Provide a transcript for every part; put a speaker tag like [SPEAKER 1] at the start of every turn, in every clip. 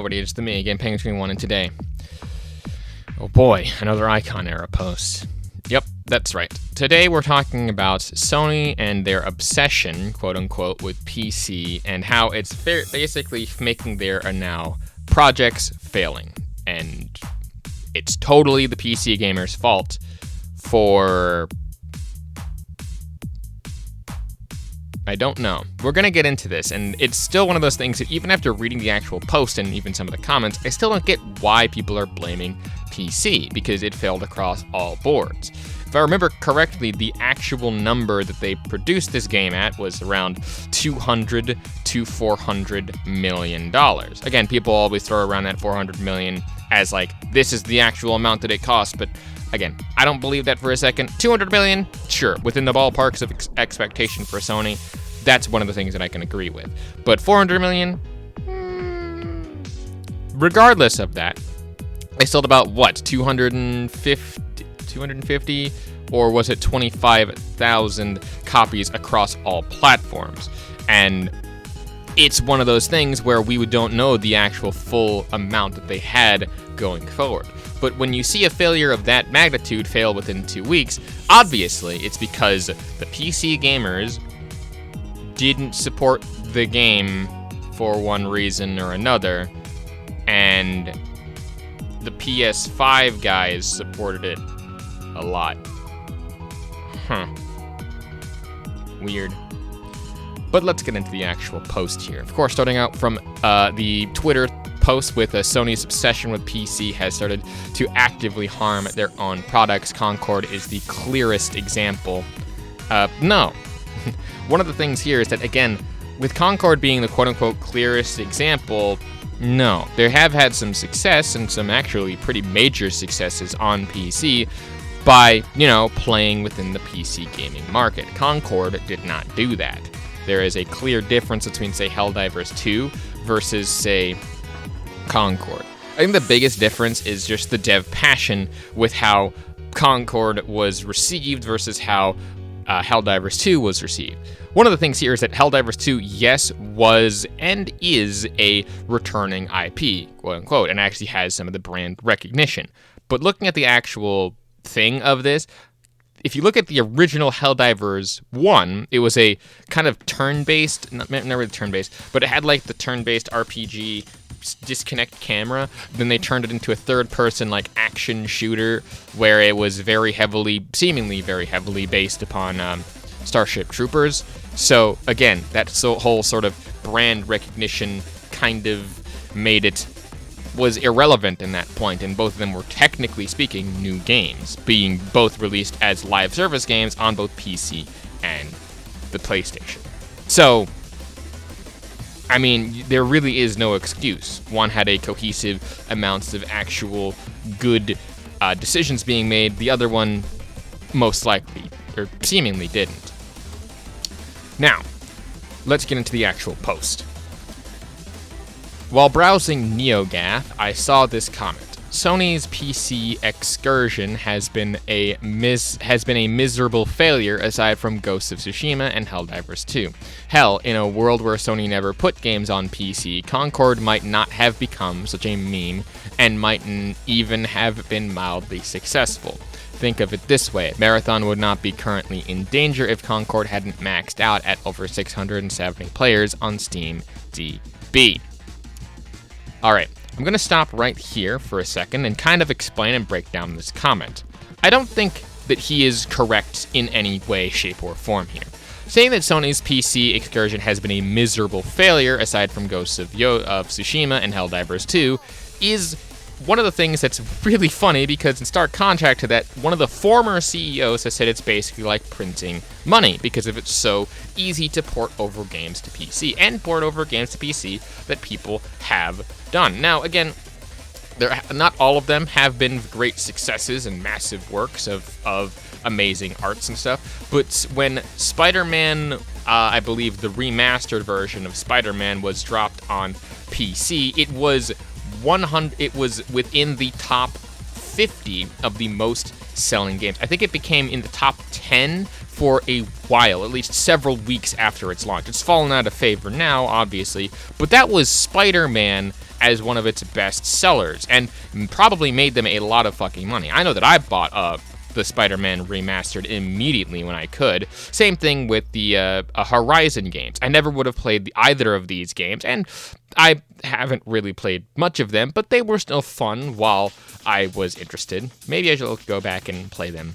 [SPEAKER 1] everybody, it's me again, Penguin 21, and today, oh boy, another Icon Era post. Yep, that's right. Today we're talking about Sony and their obsession, quote-unquote, with PC, and how it's basically making their now projects failing. And it's totally the PC gamers' fault for... I don't know. We're going to get into this, and it's still one of those things that even after reading the actual post and even some of the comments, I still don't get why people are blaming PC, because it failed across all boards. If I remember correctly, the actual number that they produced this game at was around $200 to $400 million. Again, people always throw around that $400 million as like, this is the actual amount that it cost, but again, I don't believe that for a second. $200 million, sure, within the ballparks of expectation for Sony, that's one of the things that I can agree with. But $400 million, regardless of that, they sold about, what, 250, or was it 25,000 copies across all platforms? And it's one of those things where we don't know the actual full amount that they had going forward. But when you see a failure of that magnitude fail within 2 weeks, obviously it's because the PC gamers didn't support the game for one reason or another, and the PS5 guys supported it a lot. Weird. But let's get into the actual post here. Of course, starting out from the Twitter post with Sony's obsession with PC has started to actively harm their own products. Concord is the clearest example. No. One of the things here is that, again, with Concord being the quote-unquote clearest example, no. They have had some success, and some actually pretty major successes on PC by, playing within the PC gaming market. Concord did not do that. There is a clear difference between, say, Helldivers 2 versus, say, Concord. I think the biggest difference is just the dev passion with how Concord was received versus how Helldivers 2 was received. One of the things here is that Helldivers 2, yes, was and is a returning IP, quote-unquote, and actually has some of the brand recognition. But looking at the actual thing of this, if you look at the original Helldivers 1, it was a kind of turn-based, not really turn-based, but it had like the turn-based RPG disconnect camera. Then they turned it into a third-person like action shooter where it was seemingly very heavily based upon Starship Troopers. So again, that whole sort of brand recognition kind of made it was irrelevant in that point, and both of them were technically speaking new games, being both released as live service games on both PC and the PlayStation. So, I mean, there really is no excuse. One had a cohesive amounts of actual good decisions being made. The other one most likely, or seemingly didn't. Now, let's get into the actual post. While browsing NeoGAF, I saw this comment. Sony's PC excursion has been a miserable failure aside from Ghost of Tsushima and Helldivers 2. Hell, in a world where Sony never put games on PC, Concord might not have become such a meme and mightn't even have been mildly successful. Think of it this way, Marathon would not be currently in danger if Concord hadn't maxed out at over 670 players on Steam DB. Alright, I'm going to stop right here for a second and kind of explain and break down this comment. I don't think that he is correct in any way, shape, or form here. Saying that Sony's PC excursion has been a miserable failure, aside from Ghosts of Tsushima and Helldivers 2, is one of the things that's really funny, because in stark contrast to that, one of the former CEOs has said it's basically like printing money because of it's so easy to port over games to PC, and port over games to PC that people have done. Now, again, not all of them have been great successes and massive works of amazing arts and stuff, but when Spider-Man, I believe the remastered version of Spider-Man was dropped on PC, it was within the top 50 of the most selling games. I think it became in the top 10 for a while, at least several weeks after its launch. It's fallen out of favor now, obviously, but that was Spider-Man as one of its best sellers, and probably made them a lot of fucking money. I know that I bought the Spider-Man remastered immediately when I could. Same thing with the Horizon games. I never would have played either of these games, and I haven't really played much of them, but they were still fun while I was interested. Maybe I should go back and play them.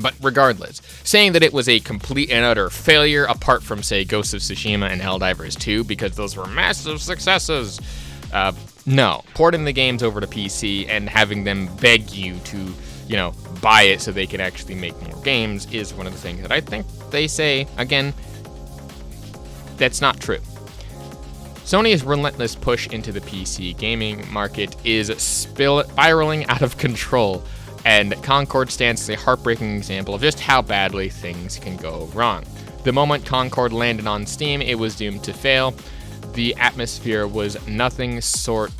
[SPEAKER 1] But regardless, saying that it was a complete and utter failure, apart from, say, Ghost of Tsushima and Helldivers 2, because those were massive successes, no. Porting the games over to PC and having them beg you to, buy it so they can actually make more games is one of the things that I think they say, again, that's not true. Sony's relentless push into the PC gaming market is spiraling out of control, and Concord stands as a heartbreaking example of just how badly things can go wrong. The moment Concord landed on Steam, it was doomed to fail. The atmosphere was nothing short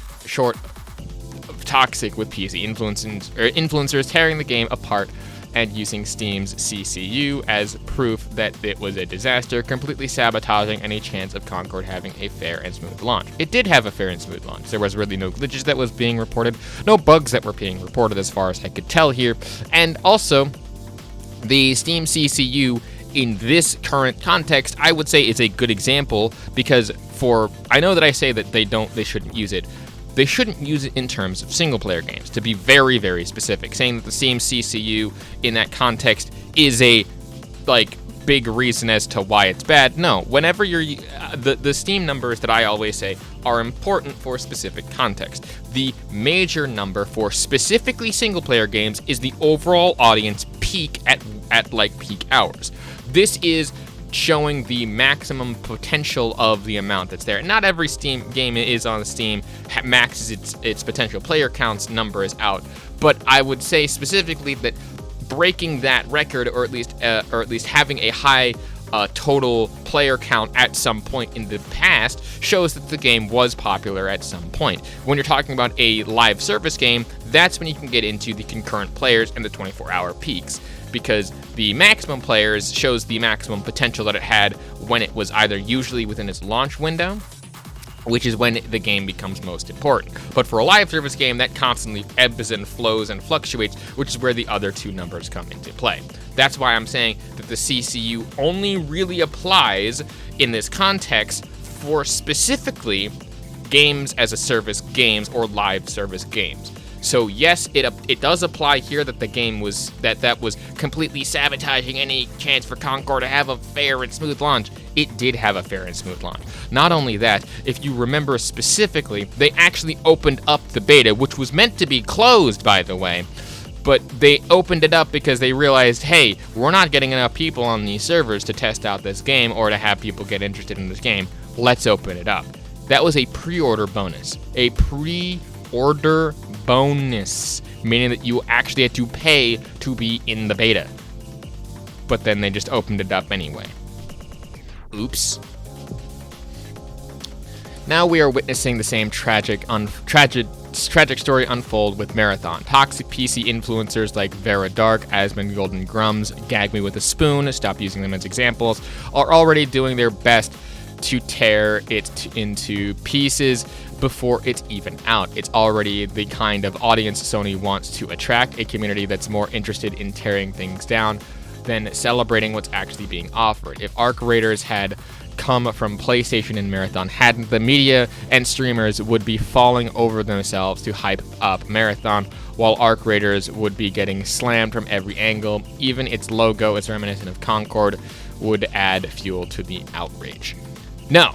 [SPEAKER 1] of toxic, with PC influencers tearing the game apart and using Steam's CCU as proof that it was a disaster, completely sabotaging any chance of Concord having a fair and smooth launch. It did have a fair and smooth launch. There was really no glitches that was being reported, no bugs that were being reported as far as I could tell here, and also the Steam CCU in this current context, I would say is a good example, because I know that I say that they shouldn't use it. They shouldn't use it in terms of single-player games, to be very, very specific. Saying that the Steam CCU in that context is a, big reason as to why it's bad. No, whenever the Steam numbers that I always say are important for specific context. The major number for specifically single-player games is the overall audience peak at peak hours. This is showing the maximum potential of the amount that's there. Not every Steam game is on Steam maxes its potential player counts numbers out, but I would say specifically that breaking that record, or at least having a high total player count at some point in the past, shows that the game was popular at some point. When you're talking about a live service game, that's when you can get into the concurrent players and the 24-hour peaks, because the maximum players shows the maximum potential that it had when it was either usually within its launch window, which is when the game becomes most important. But for a live service game, that constantly ebbs and flows and fluctuates, which is where the other two numbers come into play. That's why I'm saying that the CCU only really applies in this context for specifically games as a service games or live service games. So yes, it does apply here that the game was that was completely sabotaging any chance for Concord to have a fair and smooth launch. It did have a fair and smooth launch. Not only that, if you remember specifically, they actually opened up the beta, which was meant to be closed, by the way. But they opened it up because they realized, hey, we're not getting enough people on these servers to test out this game or to have people get interested in this game. Let's open it up. That was a pre-order bonus. A pre-order bonus, meaning that you actually had to pay to be in the beta. But then they just opened it up anyway. Oops. Now we are witnessing the same tragic story unfold with Marathon. Toxic PC influencers like Vera Dark, Asmund Golden Grums, Gag Me With a Spoon, stop using them as examples, are already doing their best to tear it into pieces before it's even out. It's already the kind of audience Sony wants to attract, a community that's more interested in tearing things down than celebrating what's actually being offered. If Arc Raiders had come from PlayStation and Marathon, hadn't, the media and streamers would be falling over themselves to hype up Marathon, while Arc Raiders would be getting slammed from every angle. Even its logo is reminiscent of Concord would add fuel to the outrage. No.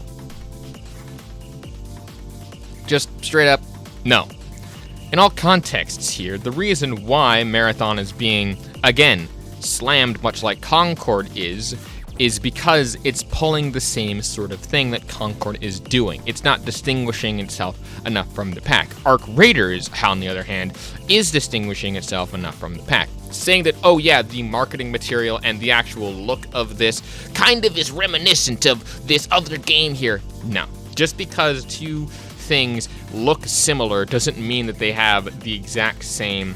[SPEAKER 1] Just straight up, no. In all contexts here, the reason why Marathon is being, again, slammed much like Concord is because it's pulling the same sort of thing that Concord is doing. It's not distinguishing itself enough from the pack. Arc Raiders, on the other hand, is distinguishing itself enough from the pack. Saying that, oh yeah, the marketing material and the actual look of this kind of is reminiscent of this other game here. No. Just because two things look similar doesn't mean that they have the exact same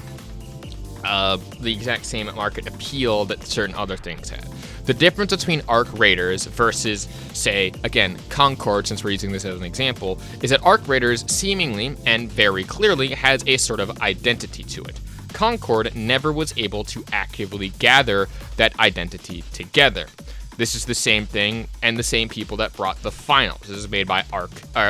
[SPEAKER 1] market appeal that certain other things have. The difference between Arc Raiders versus, say, again, Concord, since we're using this as an example, is that Arc Raiders seemingly and very clearly has a sort of identity to it. Concord never was able to actively gather that identity together. This is the same thing and the same people that brought the finals. This is made by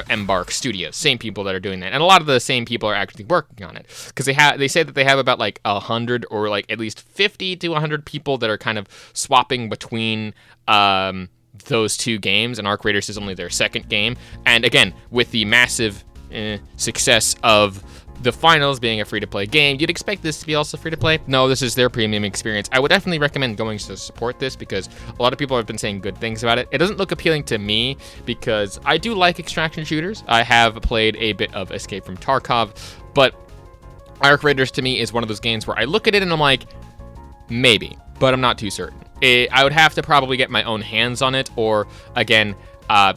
[SPEAKER 1] Embark Studios, same people that are doing that, and a lot of the same people are actually working on it because they say that they have about like 100 or like at least 50 to 100 people that are kind of swapping between those two games, and Arc Raiders is only their second game. And again, with the massive success of the finals being a free-to-play game, you'd expect this to be also free-to-play. No, this is their premium experience. I would definitely recommend going to support this because a lot of people have been saying good things about it. It doesn't look appealing to me because I do like extraction shooters. I have played a bit of Escape from Tarkov, but Arc Raiders to me is one of those games where I look at it and I'm like, maybe, but I'm not too certain. I would have to probably get my own hands on it, or again,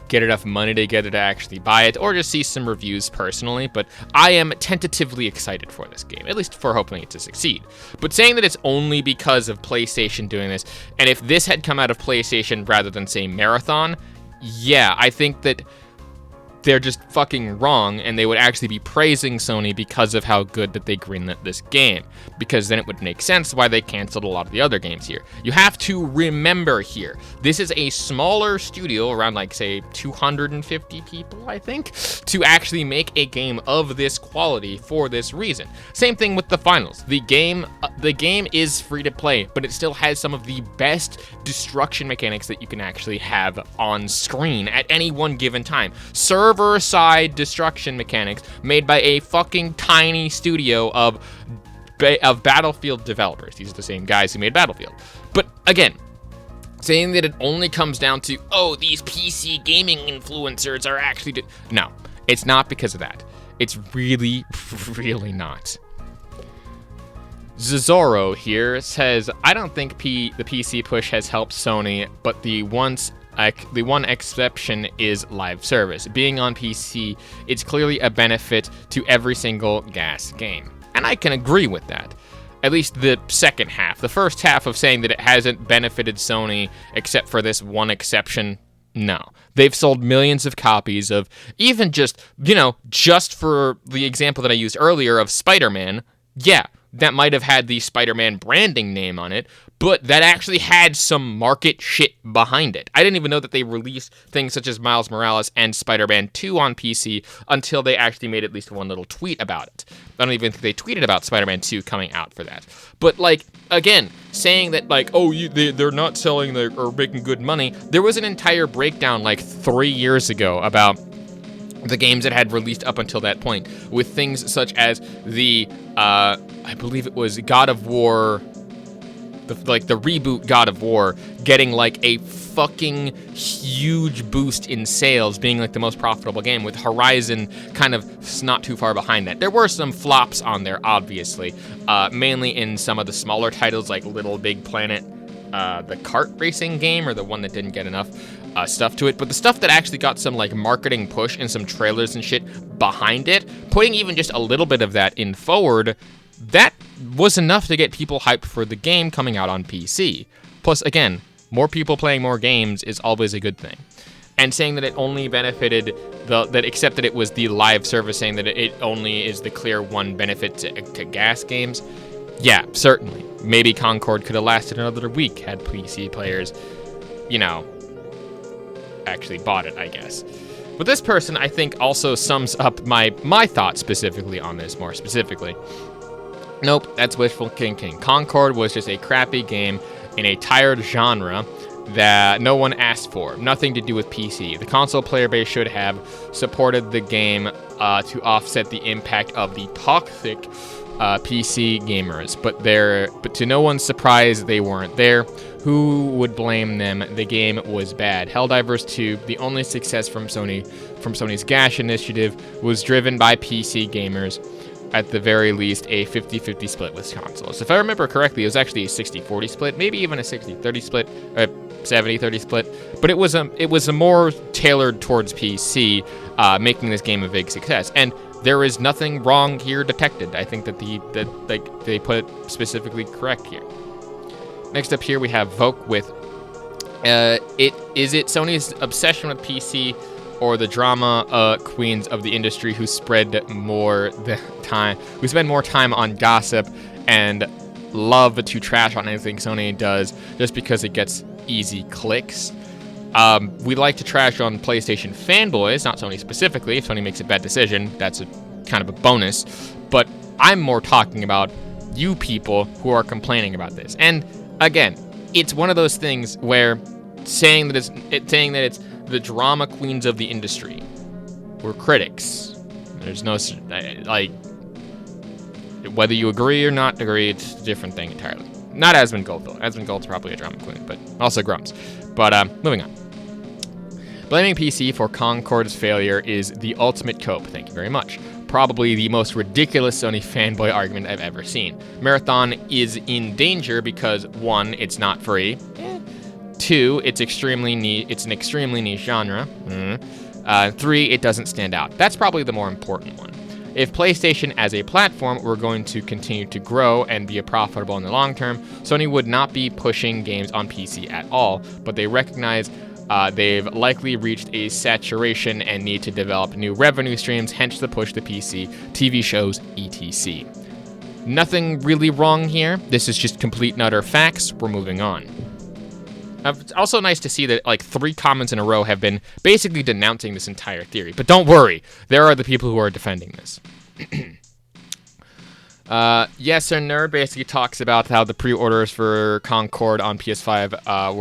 [SPEAKER 1] get enough money together to actually buy it, or just see some reviews personally, but I am tentatively excited for this game, at least for hoping it to succeed. But saying that it's only because of PlayStation doing this, and if this had come out of PlayStation rather than, say, Marathon, yeah, I think that they're just fucking wrong, and they would actually be praising Sony because of how good that they greenlit this game, because then it would make sense why they canceled a lot of the other games here. You have to remember here, this is a smaller studio, around like, say, 250 people, I think, to actually make a game of this quality for this reason. Same thing with the finals. The game is free to play, but it still has some of the best destruction mechanics that you can actually have on screen at any one given time. Server-side destruction mechanics made by a fucking tiny studio of Battlefield developers. These are the same guys who made Battlefield. But again, saying that it only comes down to, oh, these PC gaming influencers are actually... No, it's not because of that. It's really, really not. Zizoro here says, I don't think the PC push has helped Sony, but the one exception is live service. Being on PC, it's clearly a benefit to every single GAS game. And I can agree with that. At least the second half. The first half of saying that it hasn't benefited Sony except for this one exception, no. They've sold millions of copies of, even just, just for the example that I used earlier of Spider-Man, yeah, that might have had the Spider-Man branding name on it, but that actually had some market shit behind it. I didn't even know that they released things such as Miles Morales and Spider-Man 2 on PC until they actually made at least one little tweet about it. I don't even think they tweeted about Spider-Man 2 coming out for that. But, again, saying that, they're not selling or making good money, there was an entire breakdown, 3 years ago about the games that had released up until that point, with things such as the, I believe it was God of War, the reboot God of War, getting a fucking huge boost in sales, being the most profitable game, with Horizon kind of not too far behind that. There were some flops on there, obviously, mainly in some of the smaller titles like Little Big Planet, the kart racing game, or the one that didn't get enough stuff to it, but the stuff that actually got some marketing push and some trailers and shit behind it, putting even just a little bit of that in forward, that was enough to get people hyped for the game coming out on PC. Plus, again, more people playing more games is always a good thing. And saying that it only benefited except that it was the live service, saying that it only is the clear one benefit to GAS games, yeah, certainly. Maybe Concord could have lasted another week had PC players, actually bought it, I guess. But this person, I think, also sums up my thoughts specifically on this more specifically. Nope, that's wishful thinking. Concord was just a crappy game in a tired genre that no one asked for. Nothing to do with PC. The console player base should have supported the game to offset the impact of the toxic PC gamers. But to no one's surprise, they weren't there. Who would blame them? The game was bad. Helldivers 2, the only success from Sony's GAS initiative, was driven by PC gamers. At the very least, a 50-50 split with consoles. If I remember correctly, it was actually a 60-40 split, maybe even a 60-30 split, or 70-30 split. But it was a more tailored towards PC, making this game a big success. And there is nothing wrong here detected. I think that they put it specifically correct here. Next up here, we have Voke with Is it Sony's obsession with PC or the drama queens of the industry who spend more time on gossip and love to trash on anything Sony does just because it gets easy clicks? We like to trash on PlayStation fanboys, not Sony specifically. If Sony makes a bad decision, that's a kind of a bonus. But I'm more talking about you people who are complaining about this. And again, it's one of those things where saying that it's the drama queens of the industry. We're critics. There's no like whether you agree or not agree, it's a different thing entirely. Not Asmongold though. Asmongold's probably a drama queen, but also Grumps. But moving on. Blaming PC for Concord's failure is the ultimate cope. Thank you very much. Probably the most ridiculous Sony fanboy argument I've ever seen. Marathon is in danger because 1, it's not free. 2, it's an extremely niche genre. 3, it doesn't stand out. That's probably the more important one. If PlayStation as a platform were going to continue to grow and be profitable in the long term, Sony would not be pushing games on PC at all, but they recognize they've likely reached a saturation and need to develop new revenue streams, hence the push to PC, TV shows, etc. Nothing really wrong here. This is just complete and utter facts. We're moving on. It's also nice to see that like 3 comments in a row have been basically denouncing this entire theory. But don't worry, there are the people who are defending this. Yes Sir Nerd basically talks about how the pre-orders for Concord on PS5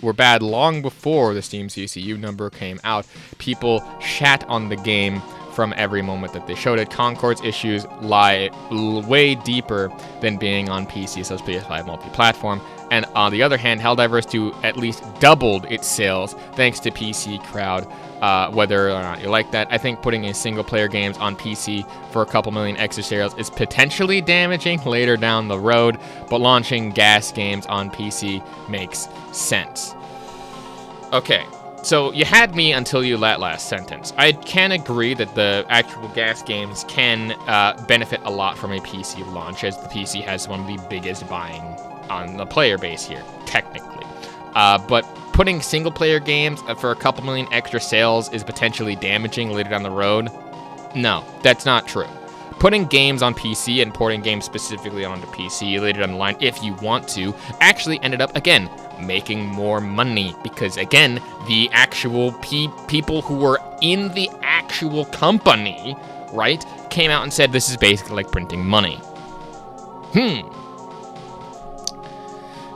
[SPEAKER 1] were bad long before the Steam CCU number came out. People shat on the game from every moment that they showed it. Concord's issues lie way deeper than being on PC, so it's PS5 multi-platform. And on the other hand, Helldivers 2 at least doubled its sales thanks to PC crowd. Whether or not you like that, I think putting in single-player games on PC for a couple million extra sales is potentially damaging later down the road, but launching gas games on PC makes sense. Okay, so you had me until you that last sentence. I can agree that the actual gas games can benefit a lot from a PC launch, as the PC has one of the biggest buying on the player base here, technically. But putting single-player games for a couple million extra sales is potentially damaging later down the road. No, that's not true. Putting games on PC and porting games specifically onto PC later down the line, if you want to, actually ended up, again, making more money. Because, again, the actual people who were in the actual company, right, came out and said this is basically like printing money.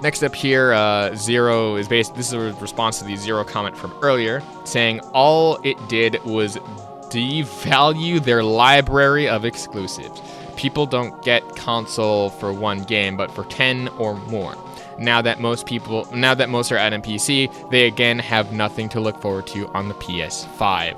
[SPEAKER 1] Next up here, Zero is this is a response to the Zero comment from earlier, saying all it did was devalue their library of exclusives. People don't get console for 1 game, but for 10 or more. Now that most are at PC, they again have nothing to look forward to on the PS5.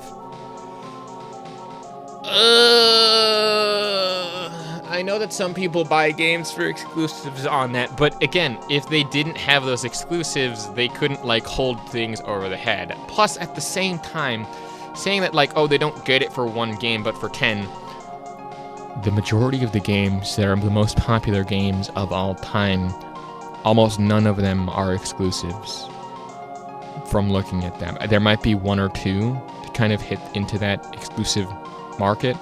[SPEAKER 1] I know that some people buy games for exclusives on that, but again, if they didn't have those exclusives, they couldn't like hold things over the head. Plus, at the same time, saying that like, oh, they don't get it for 1 game, but for 10, the majority of the games that are the most popular games of all time, almost none of them are exclusives. From looking at them, there might be 1 or 2 to kind of hit into that exclusive market.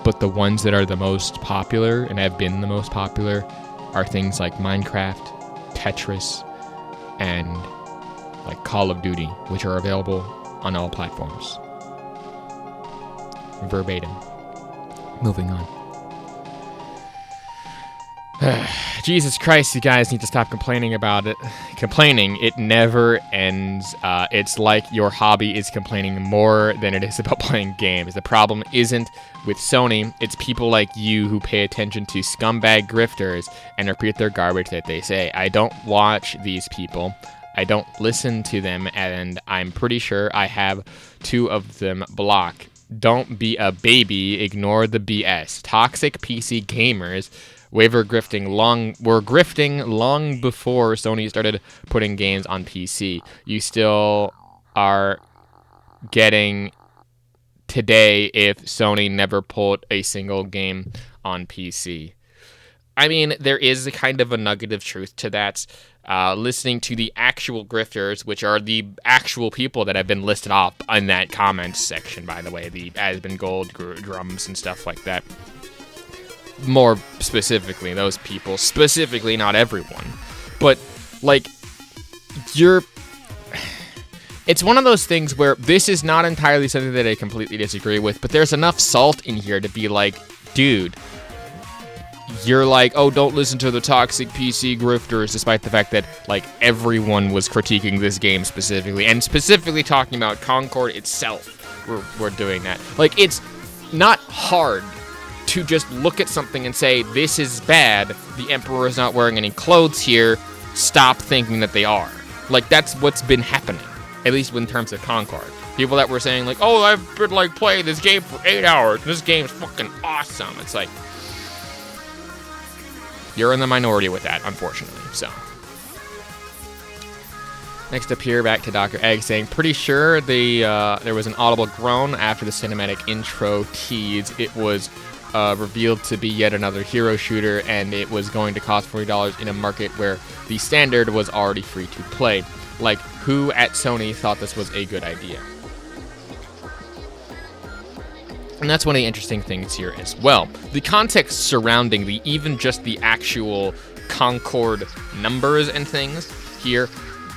[SPEAKER 1] But the ones that are the most popular and have been the most popular are things like Minecraft, Tetris, and like Call of Duty, which are available on all platforms. Verbatim. Moving on. Jesus Christ, you guys need to stop complaining about it. Complaining, it never ends. It's like your hobby is complaining more than it is about playing games. The problem isn't with Sony, it's people like you who pay attention to scumbag grifters and repeat their garbage that they say. I don't watch these people. I don't listen to them, and I'm pretty sure I have 2 of them blocked. Don't be a baby, ignore the BS. Toxic PC gamers were grifting long before Sony started putting games on PC. You still are getting today if Sony never put a single game on PC. I mean, there is a kind of a nugget of truth to that. Listening to the actual grifters, which are the actual people that have been listed off in that comments section, by the way, the Asbin Gold drums and stuff like that. More specifically, those people, specifically, not everyone. But, like, it's one of those things where this is not entirely something that I completely disagree with, but there's enough salt in here to be like, dude, you're like, oh, don't listen to the toxic PC grifters, despite the fact that, like, everyone was critiquing this game specifically, and specifically talking about Concord itself. We're doing that. Like, it's not hard to just look at something and say, this is bad, the Emperor is not wearing any clothes here, stop thinking that they are. Like, that's what's been happening, at least in terms of Concord. People that were saying, like, oh, I've been, like, playing this game for 8 hours, this game's fucking awesome. It's like, you're in the minority with that, unfortunately, so. Next up here, back to Dr. Egg saying, pretty sure there was an audible groan after the cinematic intro tease. It was revealed to be yet another hero shooter, and it was going to cost $40 in a market where the standard was already free to play. Like, who at Sony thought this was a good idea? And that's one of the interesting things here as well. The context surrounding even just the actual Concord numbers and things here,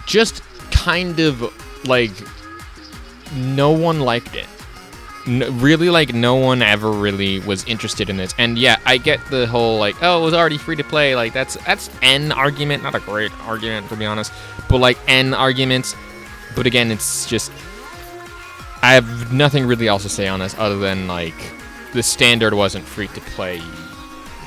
[SPEAKER 1] just kind of, like, no one liked it. Really, like, no one ever really was interested in this. And yeah, I get the whole, like, oh, it was already free to play. Like, that's an argument, not a great argument, to be honest, but, like, an argument. But again, it's just, I have nothing really else to say on this other than, like, the standard wasn't free to play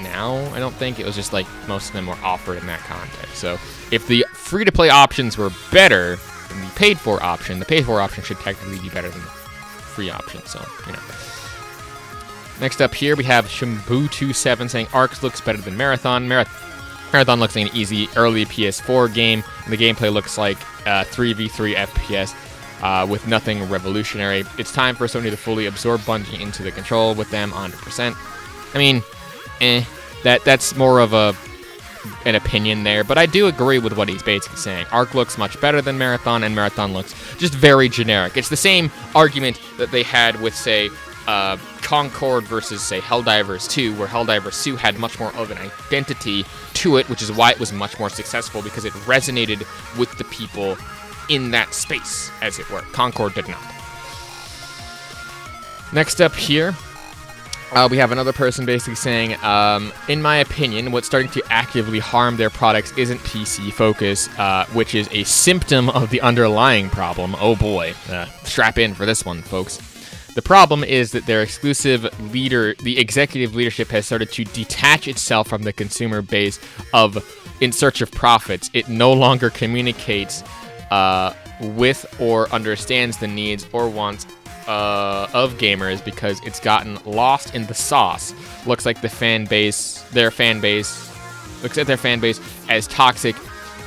[SPEAKER 1] now, I don't think. It was just, like, most of them were offered in that context. So if the free-to-play options were better than the paid-for option, the paid-for option should technically be better than the free option, so, you know. Next up here, we have Shimbu27 saying, Arcs looks better than Marathon. Marathon looks like an easy early PS4 game, and the gameplay looks like 3v3 FPS. With nothing revolutionary. It's time for Sony to fully absorb Bungie into the control with them 100%. I mean, that's more of an opinion there, but I do agree with what he's basically saying. Arc looks much better than Marathon, and Marathon looks just very generic. It's the same argument that they had with, say, Concord versus, say, Helldivers 2, where Helldivers 2 had much more of an identity to it, which is why it was much more successful, because it resonated with the people in that space, as it were. Concord did not. Next up here, we have another person basically saying, in my opinion, what's starting to actively harm their products isn't PC focus, which is a symptom of the underlying problem. Oh boy, strap in for this one, folks. The problem is that their exclusive leader, the executive leadership, has started to detach itself from the consumer base in search of profits. It no longer communicates with or understands the needs or wants of gamers because it's gotten lost in the sauce. Looks like their fan base looks at their fan base as toxic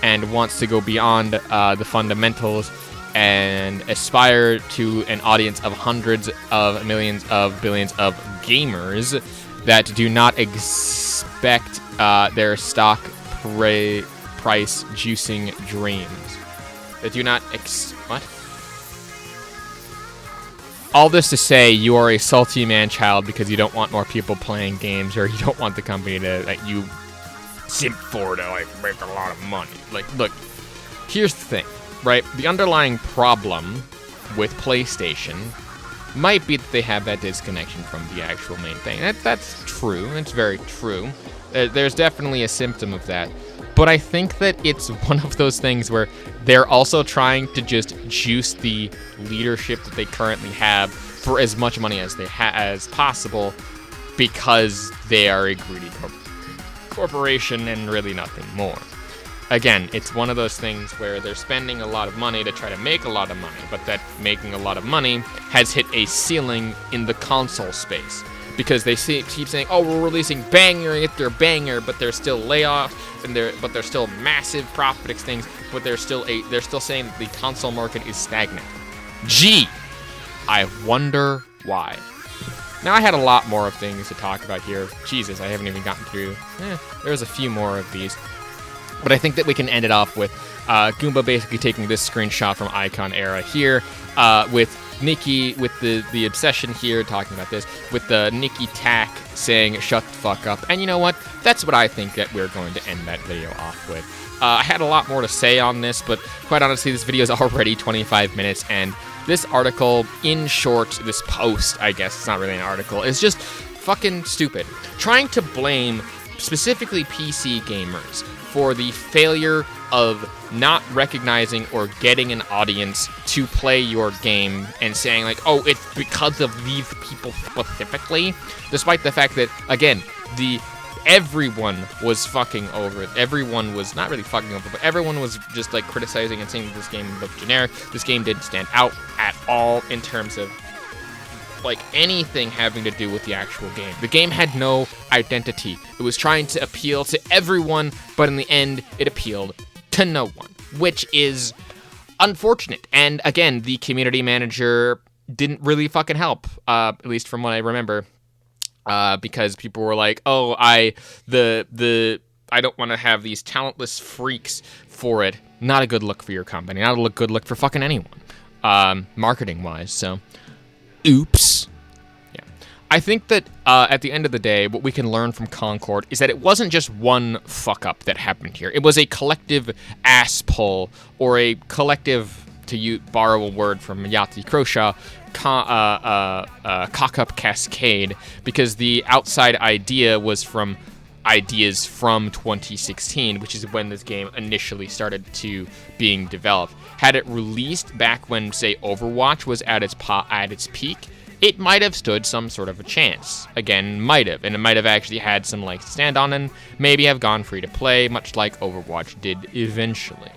[SPEAKER 1] and wants to go beyond the fundamentals and aspire to an audience of hundreds of millions of billions of gamers that do not expect their stock price juicing dreams. That do not what? All this to say, you are a salty man-child because you don't want more people playing games, or you don't want the company that you simp for to, like, make a lot of money. Like, look, here's the thing, right? The underlying problem with PlayStation might be that they have that disconnection from the actual main thing. That's true. It's very true. There's definitely a symptom of that. But I think that it's one of those things where they're also trying to just juice the leadership that they currently have for as much money as as possible, because they are a greedy corporation and really nothing more. Again, it's one of those things where they're spending a lot of money to try to make a lot of money, but that making a lot of money has hit a ceiling in the console space. Because they keep saying, oh, we're releasing banger after banger, but there's still layoffs, but there's still massive profit things, but they're still saying that the console market is stagnant. Gee, I wonder why. Now, I had a lot more of things to talk about here. Jesus, I haven't even gotten through. There's a few more of these. But I think that we can end it off with Goomba basically taking this screenshot from Icon Era here, with Nikki, with the obsession here, talking about this, with the Nikki Tack saying, shut the fuck up. And you know what? That's what I think that we're going to end that video off with. I had a lot more to say on this, but quite honestly, this video is already 25 minutes, and this article, in short, this post, I guess, it's not really an article, is just fucking stupid. Trying to blame specifically PC gamers for the failure of not recognizing or getting an audience to play your game and saying like, oh, it's because of these people specifically, despite the fact that, again, everyone was fucking over it. Everyone was not really fucking over it, but everyone was just like criticizing and saying that this game looked generic. This game didn't stand out at all in terms of like anything having to do with the actual game. The game had no identity. It was trying to appeal to everyone, but in the end, it appealed to no one, which is unfortunate. And again, the community manager didn't really fucking help, at least from what I remember, because people were like, "Oh, I don't want to have these talentless freaks for it." Not a good look for your company. Not a good look for fucking anyone, marketing-wise. So. Oops. Yeah. I think that at the end of the day, what we can learn from Concord is that it wasn't just one fuck-up that happened here. It was a collective ass pull, or a collective, to borrow a word from Yahtzee Croshaw, cock-up cascade, because the outside idea was from ideas from 2016, which is when this game initially started to being developed. Had it released back when, say, Overwatch was at its peak, it might have stood some sort of a chance. Again, might have, and it might have actually had some legs to stand on, and maybe have gone free to play, much like Overwatch did eventually.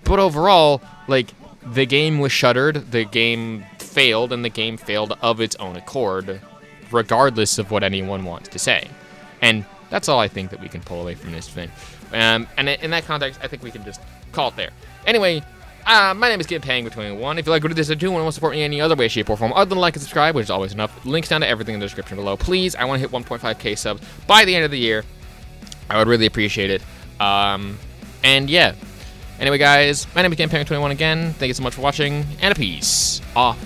[SPEAKER 1] But overall, like, the game was shuttered, the game failed, and the game failed of its own accord, regardless of what anyone wants to say. And that's all I think that we can pull away from this thing. And in that context, I think we can just call it there. Anyway, my name is GitPang21. If you like what this is doing and want to support me in any other way, shape, or form, other than like and subscribe, which is always enough, links down to everything in the description below. Please, I want to hit 1.5k subs by the end of the year. I would really appreciate it. And yeah. Anyway, guys, my name is GitPang21 again. Thank you so much for watching, and a peace off.